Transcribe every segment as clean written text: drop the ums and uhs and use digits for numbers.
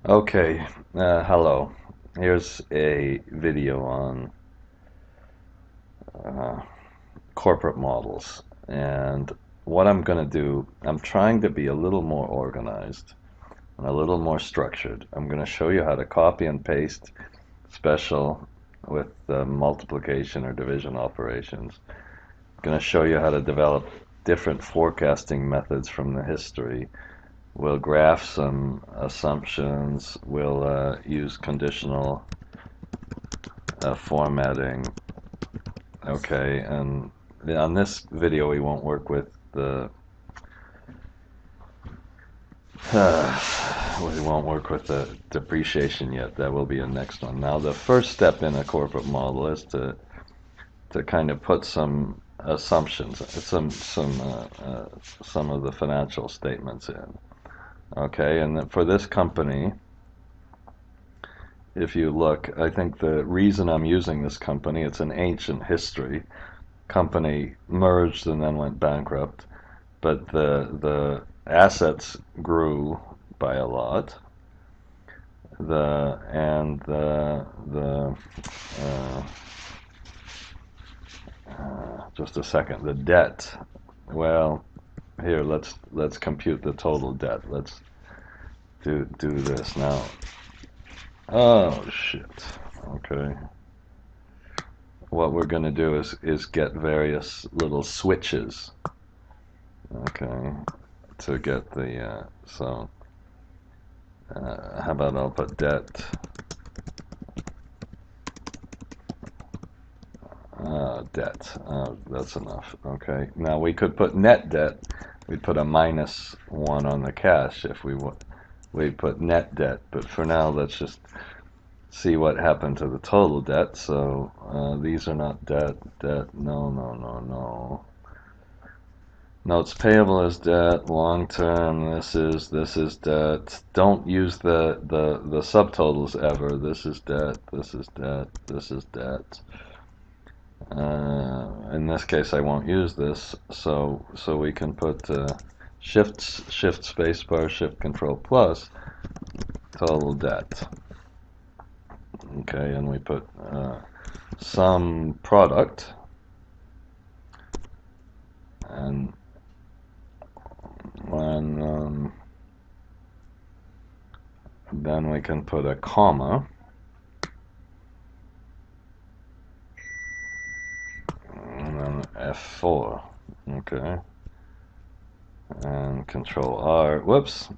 Okay, hello. Here's a video on uh, corporate models. And what I'm going to do, I'm trying to be a little more organized and a little more structured. I'm going to show you how to copy and paste special with multiplication or division operations. I'm going to show you how to develop different forecasting methods from the history. We'll graph some assumptions. We'll use conditional formatting. Okay, and on this video we won't work with the we won't work with the depreciation yet. That will be a next one. Now the first step in a corporate model is to kind of put some assumptions, some of the financial statements in. Okay, and then for this company, if you look, I think the reason I'm using this company, it's an ancient history. Company merged and then went bankrupt, but the assets grew by a lot. The just a second. The debt. Well, here let's compute the total debt. Let's do this now. Oh shit. Okay. What we're going to do is get various little switches. Okay, to get the how about I'll put debt. Debt. That's enough. Okay. Now we could put net debt. We'd put a -1 on the cash if we put net debt. But for now, let's just see what happened to the total debt. So these are not debt. Debt. No, no, no, no. Notes payable as debt. Long term. This is debt. Don't use the subtotals ever. This is debt. This is debt. This is debt. In this case, I won't use this, so we can put shift spacebar, shift control plus total debt. Okay, and we put some product, and when then we can put a comma. And then F4, okay, and Control R. Whoops,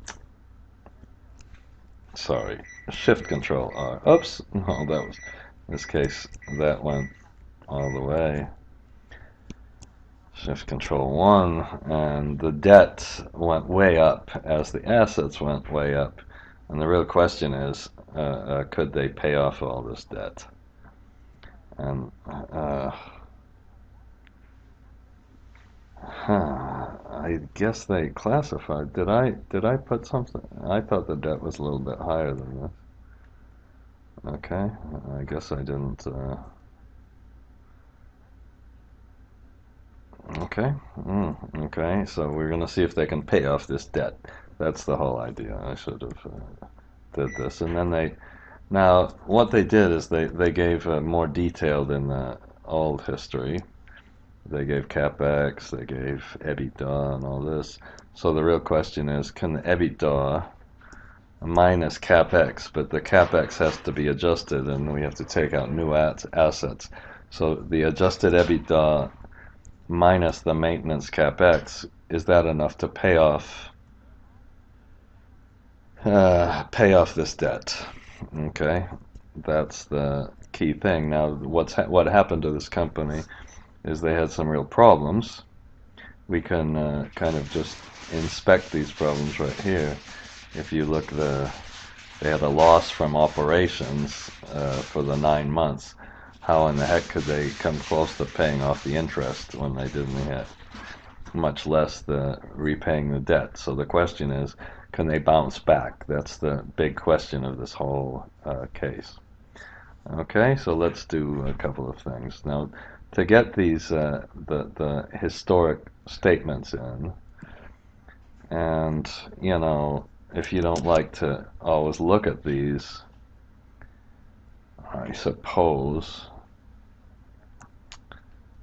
sorry. Shift Control R. Oops, no, that was in this case that went all the way. Shift Control 1, and the debt went way up as the assets went way up. And the real question is, could they pay off all this debt? And I guess they classified. Did I put something? I thought the debt was a little bit higher than this. Okay, I guess I didn't. Okay, okay. So we're gonna see if they can pay off this debt. That's the whole idea. I should have did this, and then now what they did is they gave more detailed in the old history. They gave CapEx, they gave EBITDA and all this. So the real question is, can the EBITDA minus CapEx, but the CapEx has to be adjusted and we have to take out new assets. So the adjusted EBITDA minus the maintenance CapEx, is that enough to pay off this debt? Okay, that's the key thing. Now, what happened to this company is they had some real problems. We can kind of just inspect these problems right here. If you look, they had a loss from operations for the 9 months. How in the heck could they come close to paying off the interest when they didn't have much less the repaying the debt? So the question is, can they bounce back? That's the big question of this whole case. Okay, so let's do a couple of things now to get these the historic statements in. And if you don't like to always look at these, I suppose,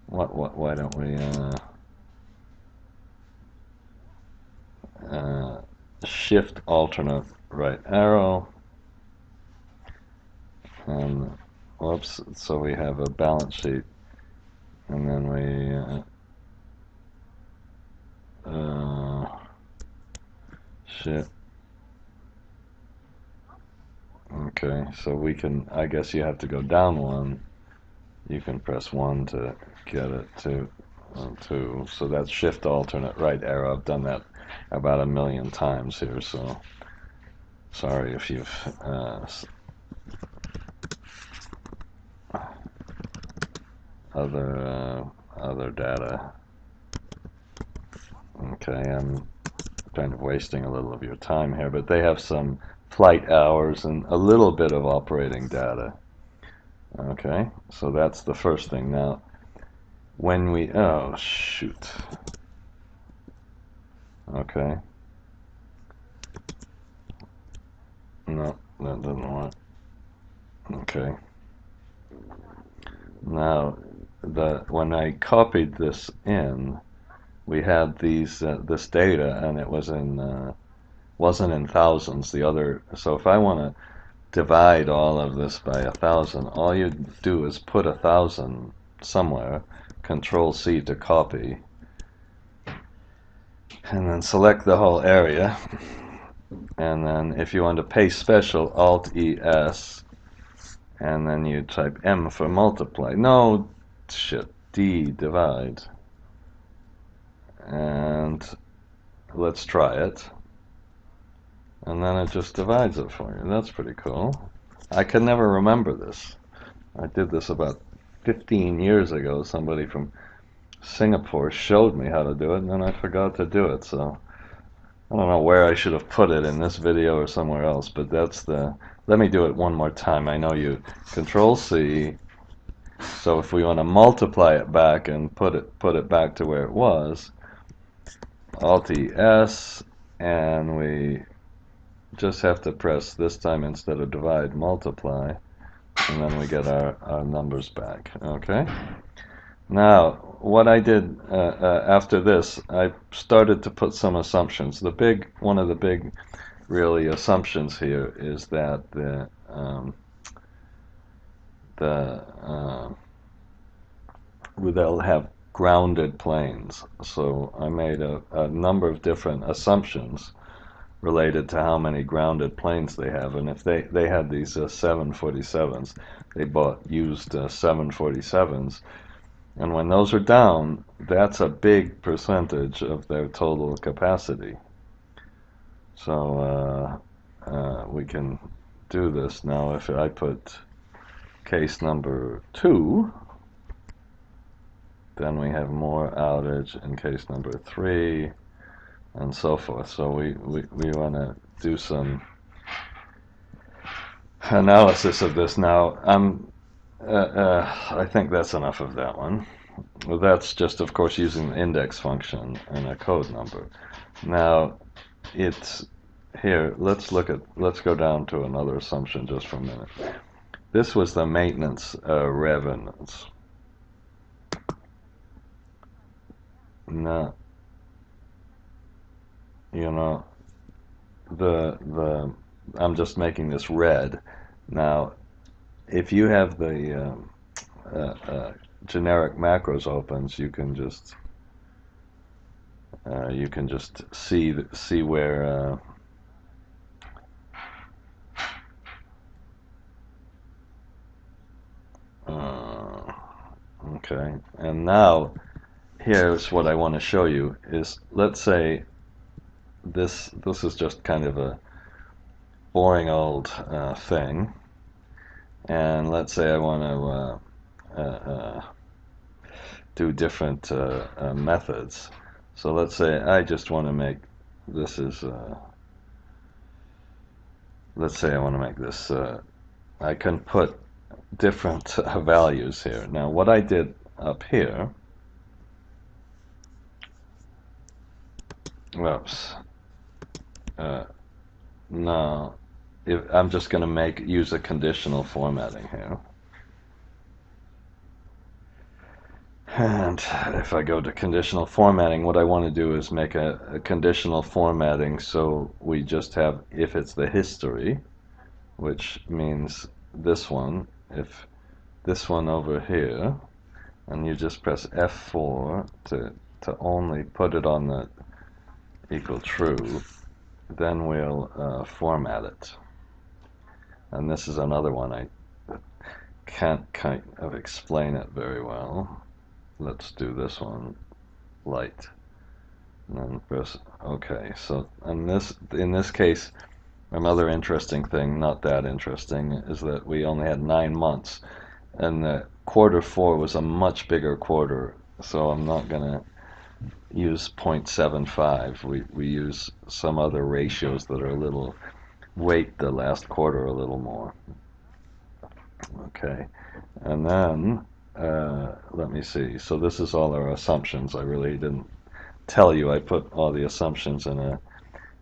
why don't we shift alternate right arrow, and whoops, so we have a balance sheet, and then we shit. Okay, so we can, I guess you have to go down one. You can press 1 to get it to 2. So that's shift alternate right arrow. I've done that about 1,000,000 times here, so sorry if you've other data. Okay, I'm kind of wasting a little of your time here, but they have some flight hours and a little bit of operating data. Okay, so that's the first thing. Now, when we, oh shoot. Okay. No, that doesn't work. Okay. Now, when I copied this in, we had this data, and it was wasn't in thousands. So if I want to divide all of this by 1,000, all you do is put 1,000 somewhere, Control C to copy, and then select the whole area, and then if you want to paste special, Alt ES, and then you type M for multiply. No, shit, D, divide. And let's try it. And then it just divides it for you. That's pretty cool. I can never remember this. I did this about 15 years ago. Somebody from Singapore showed me how to do it, and then I forgot to do it. So I don't know where I should have put it, in this video or somewhere else, but that's the... Let me do it one more time. I know you... Control C. So if we want to multiply it back and put it back to where it was, Alt ES, and we just have to press this time, instead of divide, multiply, and then we get our numbers back. Okay. Now, what I did after this, I started to put some assumptions. One of the big, really, assumptions here is that they'll have grounded planes. So I made a number of different assumptions related to how many grounded planes they have, and if they had these 747s, they bought used 747s, and when those are down, that's a big percentage of their total capacity. So we can do this now. If I put case number 2, then we have more outage in case number 3, and so forth. So we want to do some analysis of this now. I think that's enough of that one. Well, that's just, of course, using the index function and a code number. Now, it's here. Let's go down to another assumption just for a minute. This was the maintenance revenues. Now, you know, I'm just making this red. Now, if you have the generic macros opens, you can just see where okay. And now here's what I want to show you is, let's say this is just kind of a boring old thing, and let's say I want to do different methods. So let's say I just want to make this is let's say I want to make this I can put different values here. Now what I did up here, whoops, now, if I'm just going to use a conditional formatting here. And if I go to conditional formatting, what I want to do is make a conditional formatting so we just have, if it's the history, which means this one, if this one over here, and you just press F4 to only put it on the equal true, then we'll format it. And this is another one I can't kind of explain it very well. Let's do this one, light, and then press OK. So in this case, another interesting thing, not that interesting, is that we only had 9 months, and the Q4 was a much bigger quarter. So I'm not gonna use 0.75. We use some other ratios that are a little weight the last quarter a little more. Okay, and then let me see. So this is all our assumptions. I really didn't tell you. I put all the assumptions in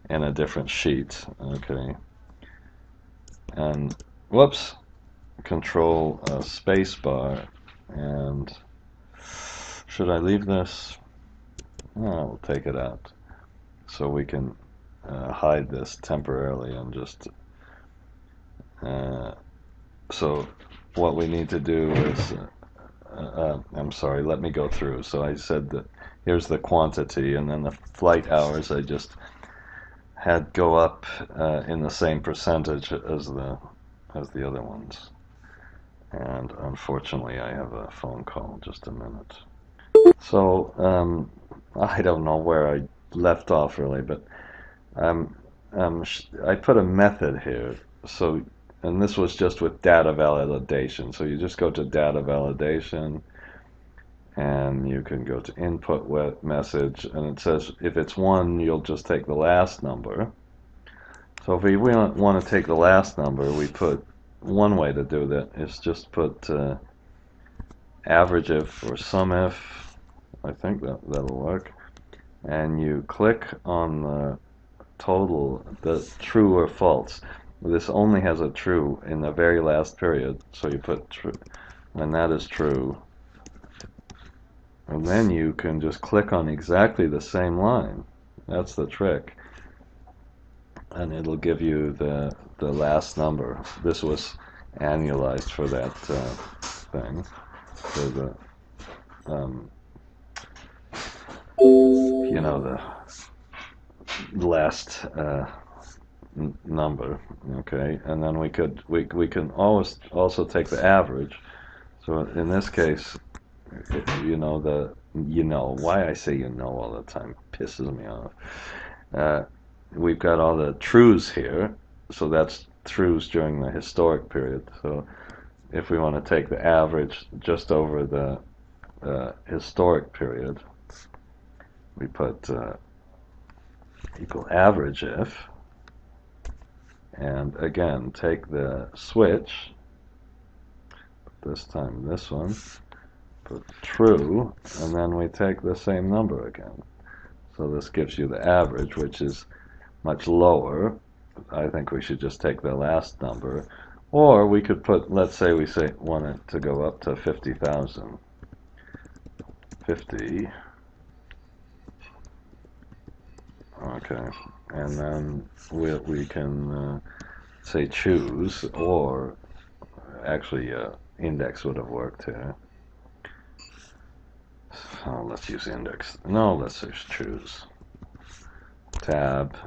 a different sheet. Okay, and whoops, Control space bar, and should I leave this? Oh, we'll take it out so we can hide this temporarily and just so what we need to do is I'm sorry, let me go through. So I said that here's the quantity, and then the flight hours I just had go up in the same percentage as the other ones. And unfortunately I have a phone call. Just a minute. So I don't know where I left off really, but I put a method here. So, and this was just with data validation. So you just go to data validation, and you can go to input message, and it says if it's 1, you'll just take the last number. So if we want to take the last number, we put one way to do that is just put average if or sum if. I think that'll work. And you click on the total, the true or false. This only has a true in the very last period, so you put true, and that is true. And then you can just click on exactly the same line. That's the trick. And it'll give you the last number. This was annualized for that thing. So the you know, the last number. Okay, and then we can always also take the average. So in this case, why I say all the time pisses me off. We've got all the trues here, so that's trues during the historic period. So if we want to take the average just over the historic period, we put equal average if, and again take the switch, this time this one, put true, and then we take the same number again. So this gives you the average, which is much lower. I think we should just take the last number, or we could put, let's say we want it to go up to 50,000. 50. Okay, and then we can say choose, or actually index would have worked here. So let's use index. No, let's just choose. Tab.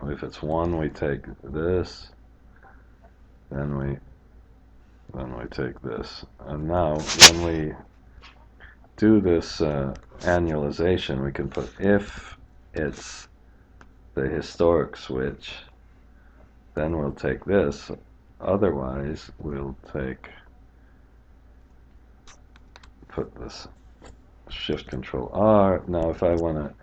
If it's 1, we take this. Then we take this. And now when we do this annualization, we can put if it's the historic switch, then we'll take this. Otherwise, we'll put this Shift Control R. Now, if I want to,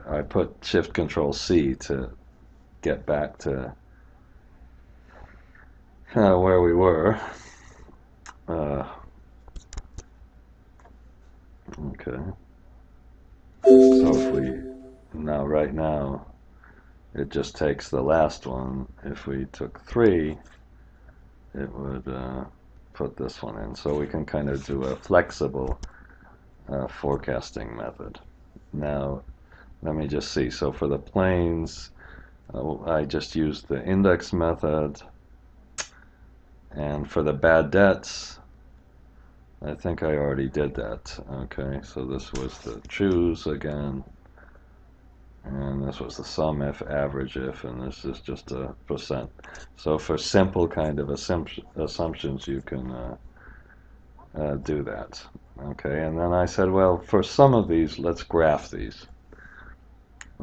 I put Shift Control C to get back to where we were. Okay. So if we Now, right now, it just takes the last one. If we took 3, it would put this one in. So we can kind of do a flexible forecasting method. Now, let me just see. So for the planes, I just used the index method. And for the bad debts, I think I already did that. Okay, so this was the choose again. And this was the sum if, average if, and this is just a percent. So for simple kind of assumptions, you can do that. Okay, and then I said, well, for some of these, let's graph these.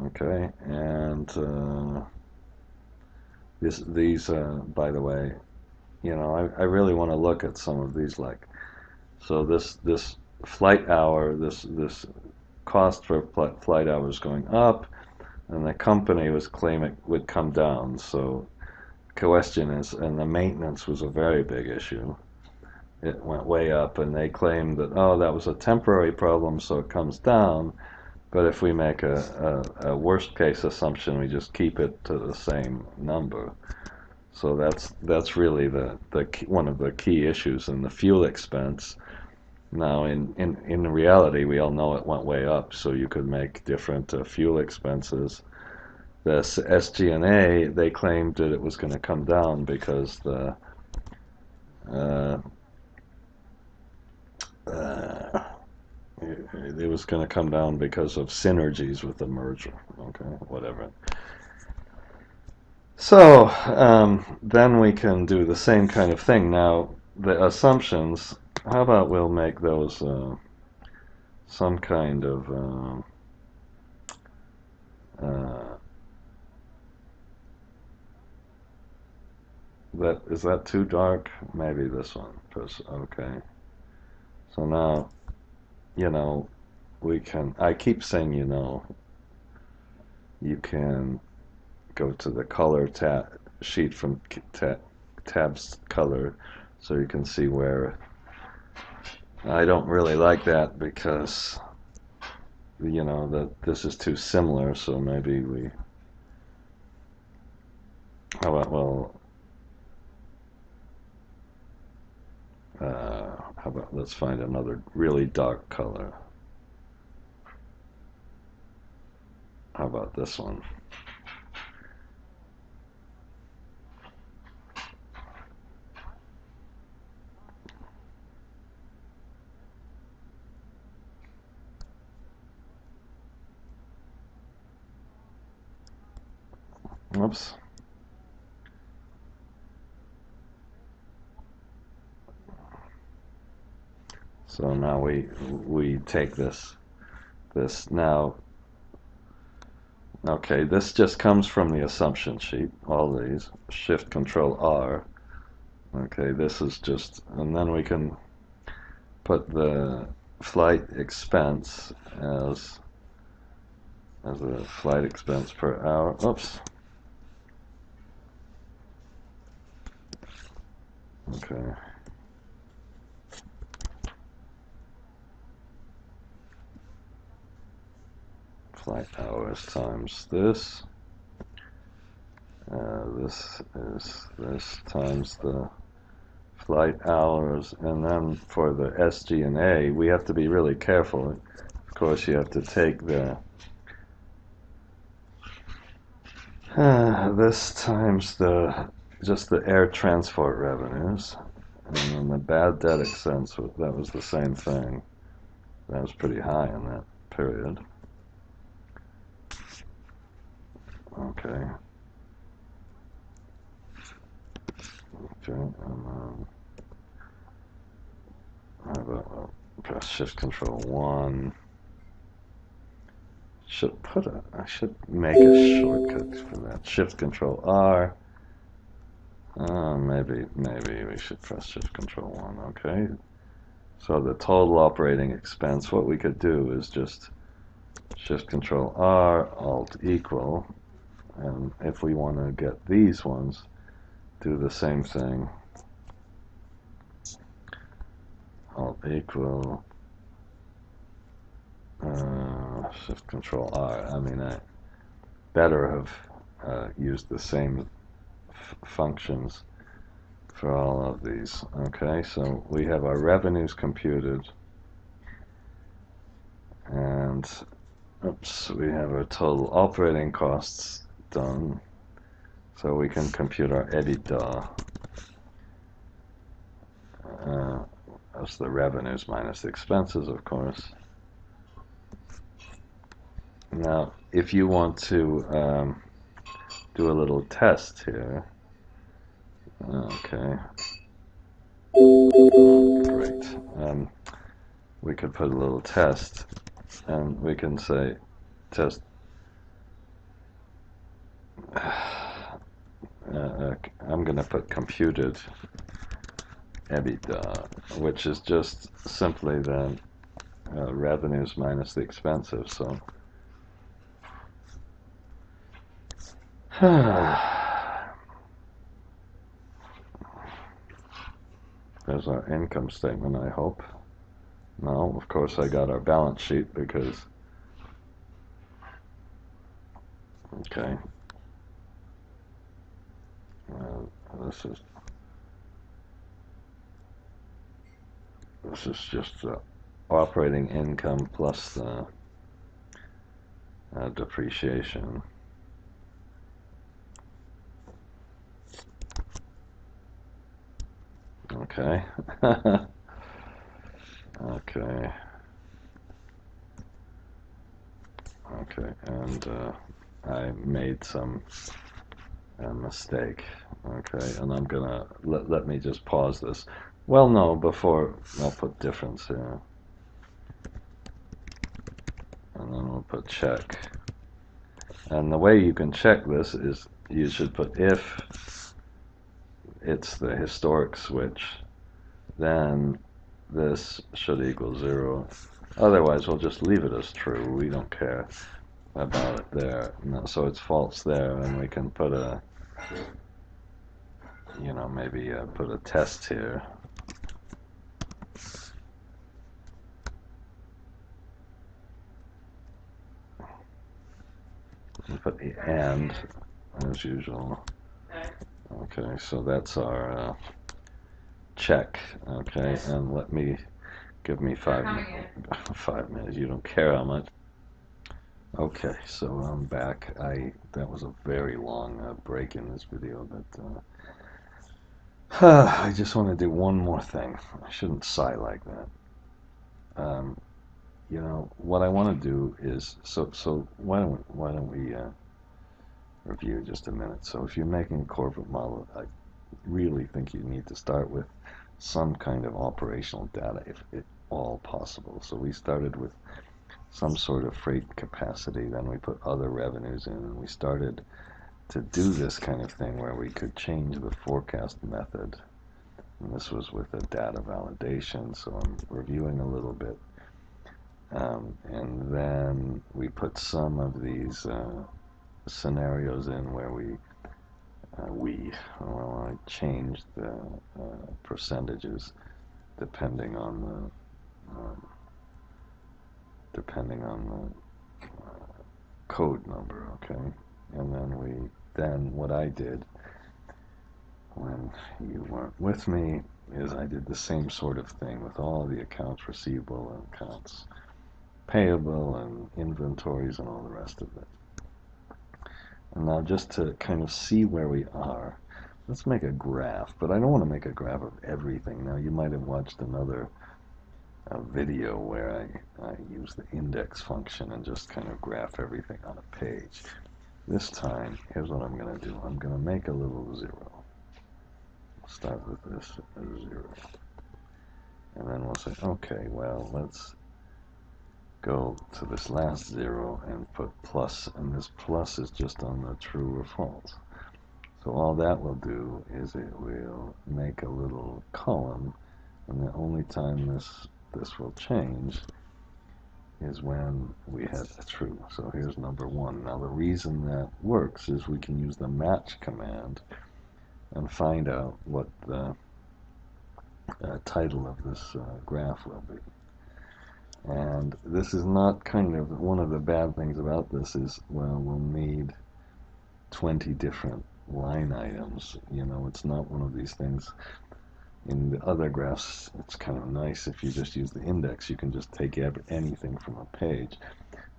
Okay, and these, by the way, you know, I really want to look at some of these, like, so this flight hour, this cost for flight hours going up, and the company was claiming it would come down. So the question is, and the maintenance was a very big issue. It went way up, and they claimed that, oh, that was a temporary problem, so it comes down. But if we make a worst case assumption, we just keep it to the same number. So that's really the one of the key issues in the fuel expense. Now, in reality, we all know it went way up, so you could make different fuel expenses. The SG&A, they claimed that it was going to come down because uh, it was going to come down because of synergies with the merger. Okay, whatever. So then we can do the same kind of thing. Now, the assumptions, how about we'll make those some kind of that is that too dark? Maybe this one. Okay. So now, you know, we can, I keep saying, you know, you can go to the color tab sheet from tabs color, so you can see where. I don't really like that because, you know, that this is too similar, so maybe we, how about, well, how about let's find another really dark color. How about this one? Oops. So now we take this now. Okay, this just comes from the assumption sheet. All these Shift Control R. Okay, this is just, and then we can put the flight expense as a flight expense per hour. Oops. Okay. Flight hours times this. This is this times the flight hours, and then for the SG&A, we have to be really careful. Of course, you have to take the this times the just the air transport revenues, and then the bad debt expense. That was the same thing. That was pretty high in that period. Okay. Okay. And how about press Shift Control 1. I should make a shortcut for that. Shift Control R. Maybe we should press Shift Control 1. Okay. So the total operating expense, what we could do is just Shift Control R, Alt equal, and if we want to get these ones, do the same thing. Alt equal. Shift Control R. I mean, I better have used the same functions for all of these. Okay, so we have our revenues computed, and oops, we have our total operating costs done, so we can compute our EBITDA. That's the revenues minus the expenses, of course. Now, if you want to do a little test here, okay, great. We could put a little test, and we can say test. I'm going to put computed EBITDA, which is just simply then revenues minus the expenses. So there's our income statement, I hope. No, of course I got our balance sheet because, okay, this is just operating income plus the depreciation. Okay. Okay. Okay, and I made some mistake. Okay, and I'm gonna let me just pause this. Well, no, before I'll put difference here, and then we'll put check. And the way you can check this is you should put if it's the historic switch, then this should equal 0. Otherwise, we'll just leave it as true. We don't care about it there. No, so it's false there, and we can put a, you know, maybe put a test here. And put the and as usual. Okay, so that's our check. Okay, and let me give me 5 minutes. You don't care how much. Okay, so I'm back. That was a very long break in this video, but I just want to do one more thing. I shouldn't sigh like that. You know what I want to do is so why don't we review just a minute. So if you're making a corporate model, I really think you need to start with some kind of operational data, if at all possible. So we started with some sort of freight capacity, then we put other revenues in, and we started to do this kind of thing where we could change the forecast method. And this was with a data validation, so I'm reviewing a little bit. And then we put some of these scenarios in where I changed the percentages depending on the code number, okay? And then what I did when you weren't with me is I did the same sort of thing with all the accounts receivable and accounts payable and inventories and all the rest of it. And now just to kind of see where we are, let's make a graph, but I don't want to make a graph of everything. Now you might have watched another video where I use the index function and just kind of graph everything on a page. This time, here's what I'm going to do. I'm going to make a little 0. Start with this as 0. And then we'll say, okay, well, let's go to this last 0 and put plus, and this plus is just on the true or false. So all that will do is it will make a little column, and the only time this will change is when we had a true. So here's number 1. Now the reason that works is we can use the match command and find out what the title of this graph will be. And this is not kind of one of the bad things about this is, well, we'll need 20 different line items. You know, it's not one of these things. In the other graphs, it's kind of nice if you just use the index. You can just take anything from a page.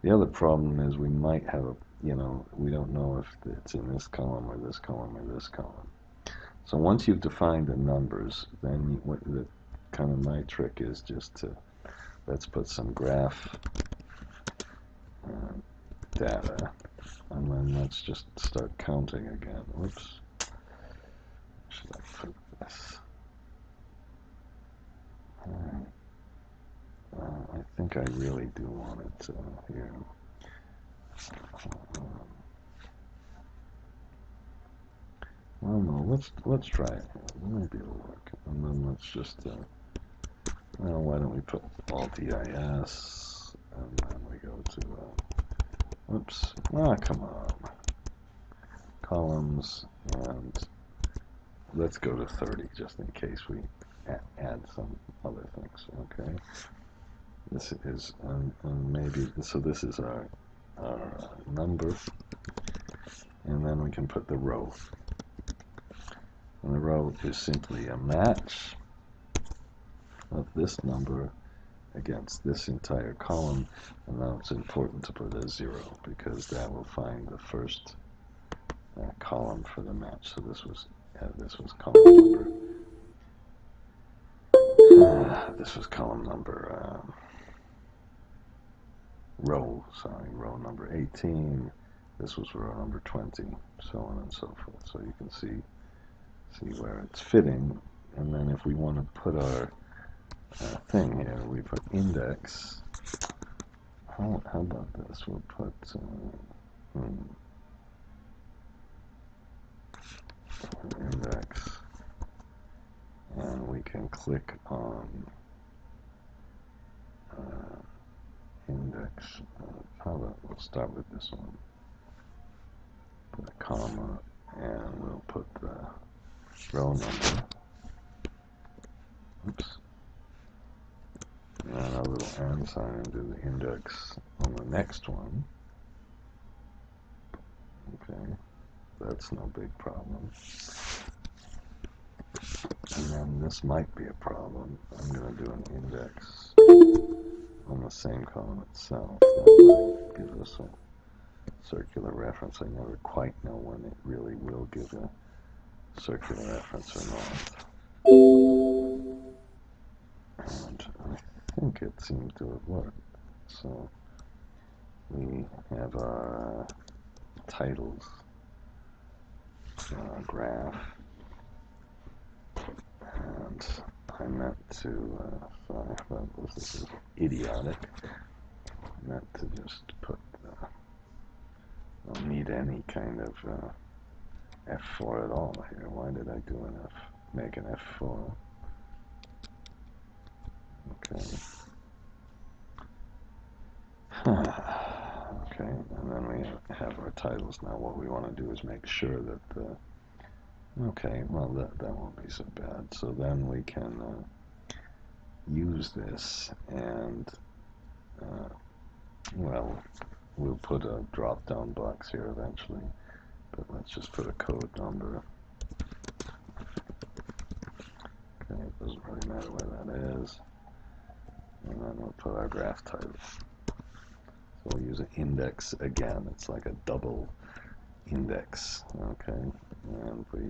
The other problem is we might have a, you know, we don't know if it's in this column or this column or this column. So once you've defined the numbers, then what the kind of my trick is just to, let's put some graph data, and then let's just start counting again. Whoops. Should I put this? I think I really do want it here. Well, no, let's try it. Maybe it'll work. And then let's just, well, why don't we put Alt-EIS, and then we go to, whoops, come on. Columns, and let's go to 30 just in case we add some other things, okay? This is, and maybe, so this is our number, and then we can put the row. And the row is simply a match of this number against this entire column, and now it's important to put a 0 because that will find the first column for the match. So this was column number. This was column number row number 18. This was row number 20, so on and so forth. So you can see where it's fitting, and then if we want to put our thing here, we put index. How about this? We'll put index, and we can click on index. How about we'll start with this one. Put a comma, and we'll put the row number. Oops. And a little and sign and do the index on the next one. Okay, that's no big problem. And then this might be a problem. I'm going to do an index on the same column itself. That might give us a circular reference. I never quite know when it really will give a circular reference or not. And I think it seemed to have worked. So we have our titles graph, and I meant to, sorry about this is idiotic. I meant to just put, don't need any kind of F4 at all here. Why did I do an make an F4? Okay. Okay, and then we have our titles. Now what we want to do is make sure that okay, well that won't be so bad. So then we can use this, and well, we'll put a drop-down box here eventually, but let's just put a code number. Okay, it doesn't really matter where that is. And then we'll put our graph title. So we'll use an index again. It's like a double index. Okay, and we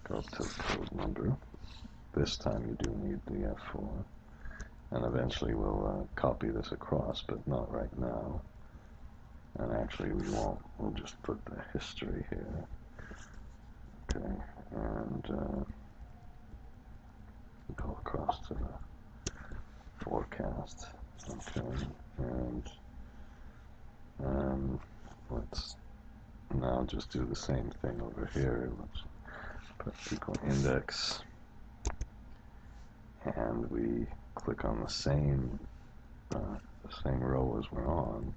go up to the code number. This time you do need the F4. And eventually we'll copy this across, but not right now. And actually we won't. We'll just put the history here. Okay, and go across to the forecast. Okay, and let's now just do the same thing over here. Let's put equal index, and we click on the same row as we're on.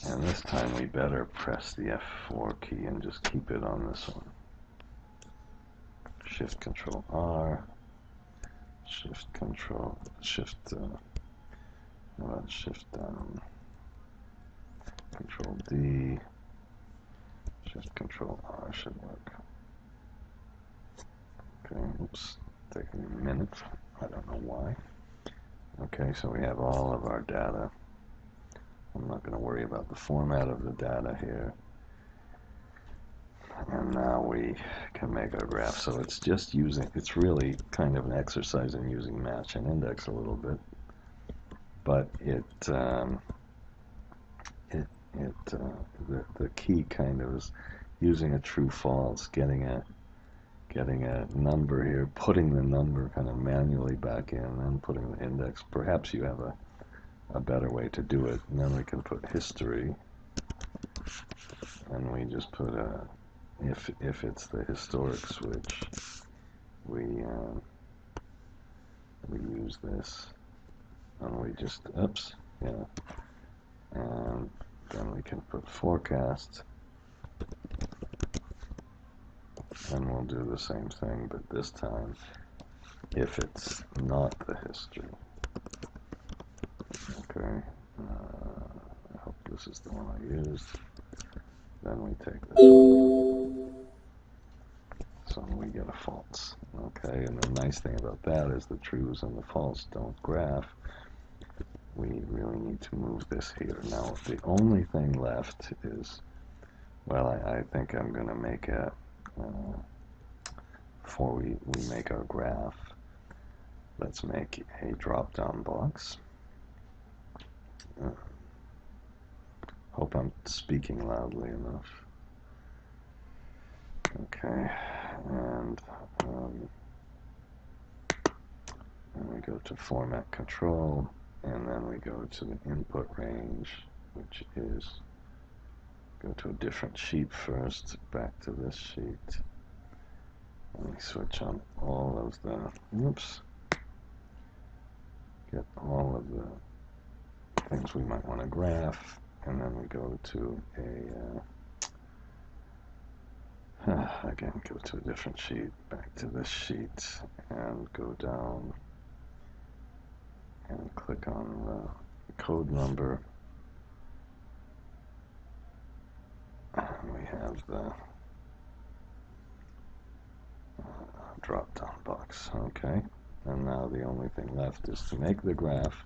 And this time we better press the F4 key and just keep it on this one. Shift Control R. Shift Control, Shift, how about Shift down, Control D, Shift Control R should work. Okay, oops, taking a minute, I don't know why. Okay, so we have all of our data. I'm not going to worry about the format of the data here. And now we can make our graph. So it's just using, it's really kind of an exercise in using match and index a little bit. But the key kind of is using a true false, getting a number here, putting the number kind of manually back in, and putting the index. Perhaps you have a better way to do it. And then we can put history, and we just put a, if it's the historic switch, we use this, and we just, oops, yeah, and then we can put forecast, and we'll do the same thing, but this time if it's not the history. Okay, I hope this is the one I used. Then we take this one, so we get a false. Okay, and the nice thing about that is the trues and the false don't graph. We really need to move this here. Now the only thing left is, well, I think I'm going to make a, before we make our graph, let's make a drop-down box. Hope I'm speaking loudly enough. Okay, and we go to Format Control, and then we go to the input range, which is, go to a different sheet first, back to this sheet, and we switch on all of the, oops, get all of the things we might want to graph, and then we go to a, again, go to a different sheet, back to this sheet, and go down and click on the code number, and we have the drop-down box. Okay, and now the only thing left is to make the graph.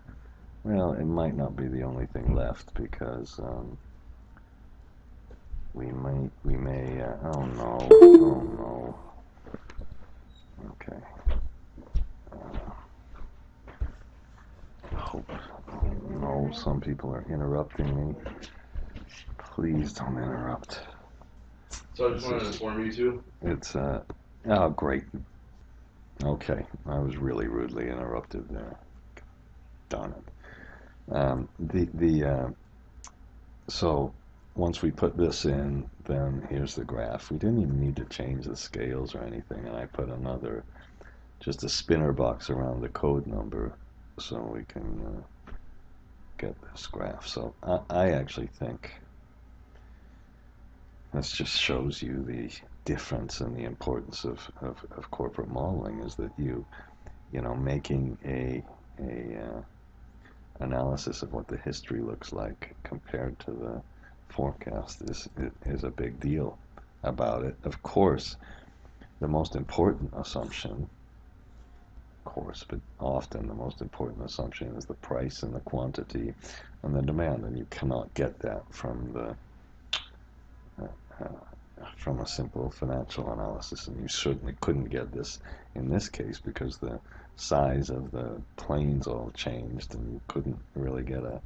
Well, it might not be the only thing left, because we may oh no, okay, hope, oh no, some people are interrupting me. Please don't interrupt. So I just wanted to inform you too. It's oh great. Okay, I was really rudely interrupted there. Darn it. So once we put this in, then here's the graph. We didn't even need to change the scales or anything, and I put another, just a spinner box around the code number so we can get this graph. So I actually think this just shows you the difference and the importance of corporate modeling, is that you know, making a analysis of what the history looks like compared to the forecast is a big deal about it. Of course, the most important assumption, of course, but often the most important assumption is the price and the quantity and the demand, and you cannot get that from the from a simple financial analysis, and you certainly couldn't get this in this case because the size of the planes all changed, and you couldn't really get a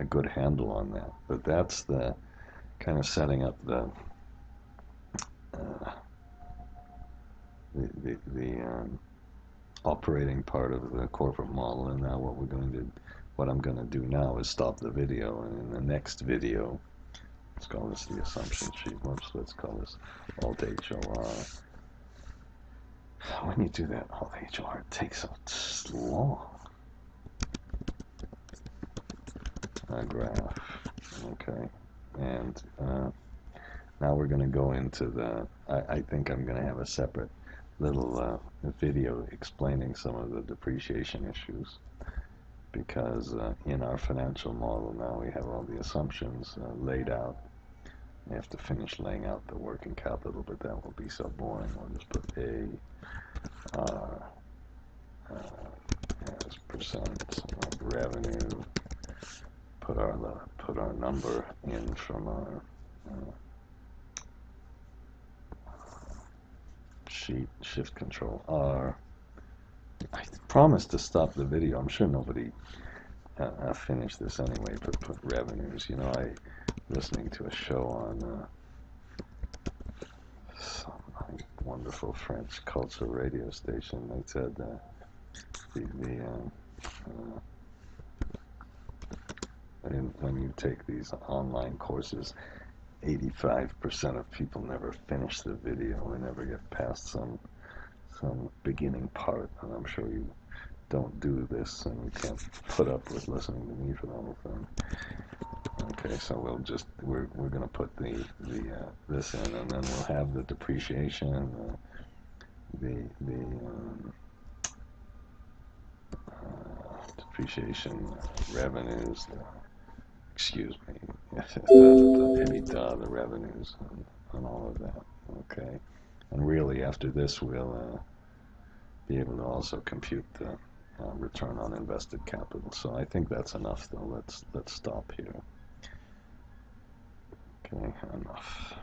good handle on that. But that's the kind of setting up the operating part of the corporate model. And now what I'm going to do now is stop the video, and in the next video, let's call this the assumption sheet. Whoops, let's call this Alt-HOR. When you do that Alt-HOR, it takes so long. A graph. Okay, and now we're going to go into the, I think I'm going to have a separate little video explaining some of the depreciation issues, because in our financial model now we have all the assumptions laid out. We have to finish laying out the working capital, but that will be so boring. We'll just put A, R, as percent of revenue. Put our number in from our sheet. Shift Control R. I promised to stop the video. I'm sure nobody finished this anyway. But put revenues. You know, I listening to a show on some wonderful French culture radio station. They said when you take these online courses, 85% of people never finish the video and never get past some beginning part. And I'm sure you don't do this, and you can't put up with listening to me for the whole thing. Okay, so we're gonna put this in, and then we'll have the depreciation, depreciation revenues. Excuse me, the revenues and all of that. Okay, and really after this we'll be able to also compute the return on invested capital. So I think that's enough, though. Let's stop here. Okay, enough.